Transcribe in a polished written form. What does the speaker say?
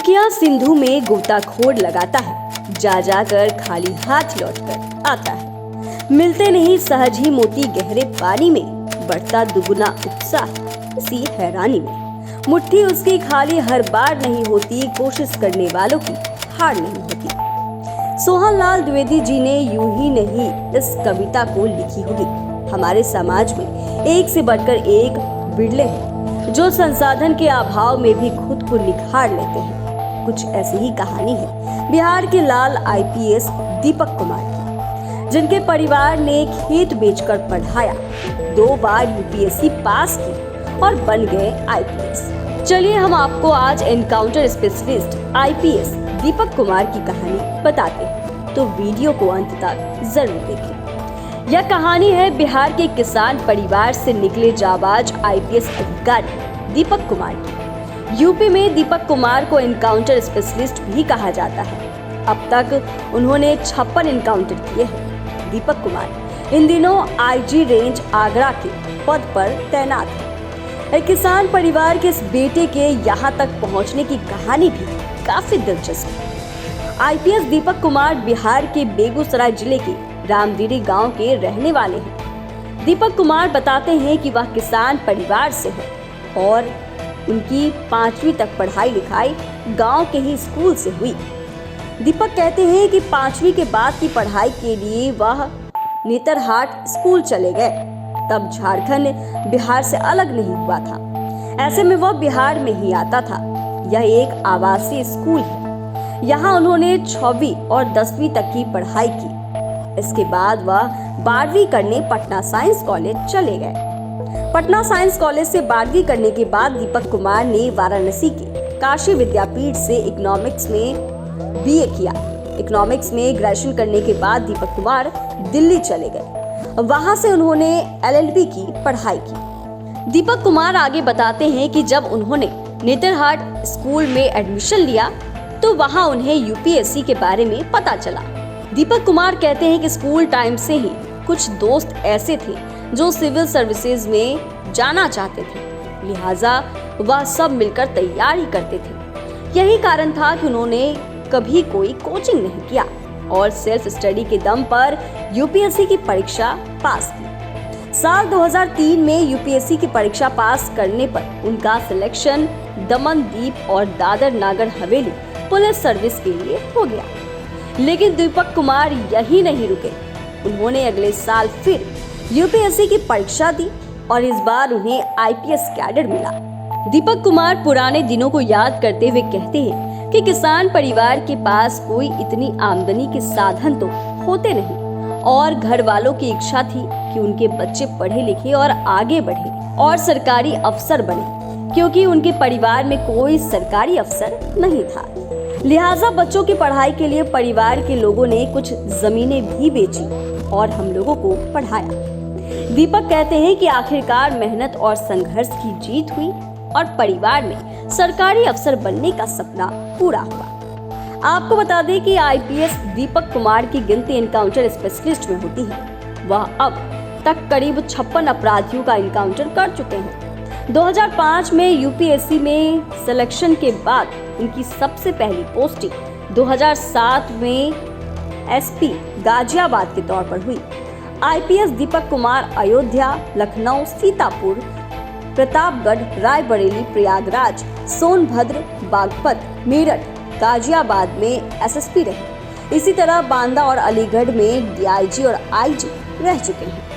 मुखिया सिंधु में गोताखोर लगाता है, जा जाकर खाली हाथ लौटकर आता है। मिलते नहीं सहज ही मोती गहरे पानी में, बढ़ता दुगुना उत्साह इसी हैरानी में। मुट्ठी उसकी खाली हर बार नहीं होती, कोशिश करने वालों की हार नहीं होती। सोहन लाल द्विवेदी जी ने यूं ही नहीं इस कविता को लिखी होगी। हमारे समाज में एक से बढ़कर एक बिरले हैं जो संसाधन के अभाव में भी खुद को निखार लेते हैं। कुछ ऐसी ही कहानी है बिहार के लाल आईपीएस दीपक कुमार की, जिनके परिवार ने खेत बेचकर पढ़ाया, 2 बार यूपीएससी पास की और बन गए आईपीएस। चलिए हम आपको आज encounter specialist IPS Deepak Kumar की कहानी बताते हैं, तो वीडियो को अंत तक जरूर देखें। यह कहानी है बिहार के किसान परिवार से निकले जाबाज आईपीएस अधिकारी दीपक कुमार की। यूपी में दीपक कुमार को एनकाउंटर स्पेशलिस्ट भी कहा जाता है। अब तक उन्होंने 56 एनकाउंटर किए हैं। दीपक कुमार इन दिनों आईजी रेंज आगरा के पद पर तैनात है। एक किसान परिवार के इस बेटे के यहाँ तक पहुँचने की कहानी भी काफी दिलचस्प है। आईपीएस दीपक कुमार बिहार के बेगूसराय जिले के रामदीरी गांव के रहने वाले हैं। दीपक कुमार बताते हैं कि वह किसान परिवार से है और उनकी 5वीं तक पढ़ाई लिखाई गांव के ही स्कूल से हुई। दीपक कहते हैं कि 5वीं के बाद की पढ़ाई के लिए वह नेतरहाट स्कूल चले गए। तब झारखंड बिहार से अलग नहीं हुआ था, ऐसे में वह बिहार में ही आता था। यह एक आवासीय स्कूल है। यहाँ उन्होंने 6वीं और 10वीं तक की पढ़ाई की। इसके बाद वह 12वीं करने पटना साइंस कॉलेज चले गए। पटना साइंस कॉलेज से 12वीं करने के बाद दीपक कुमार ने वाराणसी के काशी विद्यापीठ से इकोनॉमिक्स में बीए किया। इकोनॉमिक्स में ग्रेजुएशन करने के बाद दीपक कुमार दिल्ली चले गए। वहां से उन्होंने एलएलबी की पढ़ाई की। दीपक कुमार आगे बताते हैं कि जब उन्होंने नेतरहाट स्कूल में एडमिशन लिया तो वहां उन्हें यूपीएससी के बारे में पता चला। दीपक कुमार कहते हैं कि स्कूल टाइम से ही कुछ दोस्त ऐसे थे जो सिविल सर्विसेज में जाना चाहते थे, लिहाजा वह सब मिलकर तैयारी करते थे। यही कारण था कि उन्होंने कभी कोई कोचिंग नहीं किया और सेल्फ स्टडी के दम पर यूपीएससी की परीक्षा पास की। साल 2003 में यूपीएससी की परीक्षा पास करने पर उनका सिलेक्शन दमन दीप और दादर नागर हवेली पुलिस सर्विस के लिए हो गया। लेकिन दीपक कुमार यही नहीं रुके। उन्होंने अगले साल फिर यूपीएससी की परीक्षा दी और इस बार उन्हें आईपीएस कैडर मिला। दीपक कुमार पुराने दिनों को याद करते हुए कहते हैं कि किसान परिवार के पास कोई इतनी आमदनी के साधन तो होते नहीं और घर वालों की इच्छा थी कि उनके बच्चे पढ़े लिखे और आगे बढ़े और सरकारी अफसर बने, क्योंकि उनके परिवार में कोई सरकारी अफसर नहीं था। लिहाजा बच्चों की पढ़ाई के लिए परिवार के लोगों ने कुछ जमीनें भी बेची और हम लोगों को पढ़ाया। दीपक कहते हैं कि आखिरकार मेहनत और संघर्ष की जीत हुई और परिवार में सरकारी अफसर बनने का सपना पूरा हुआ। आपको बता दें कि आईपीएस दीपक कुमार की गिनती एनकाउंटर स्पेशलिस्ट में होती है। वह अब तक करीब 56 अपराधियों का एनकाउंटर कर चुके हैं। 2005 में यूपीएससी में सिलेक्शन के बाद उनकी सबसे पहली पोस्टिंग 2007 में एसपी गाजियाबाद के तौर पर हुई। आईपीएस दीपक कुमार अयोध्या, लखनऊ, सीतापुर, प्रतापगढ़, रायबरेली, प्रयागराज, सोनभद्र, बागपत, मेरठ, गाजियाबाद में एसएसपी रहे। इसी तरह बांदा और अलीगढ़ में डीआईजी और आईजी रह चुके हैं।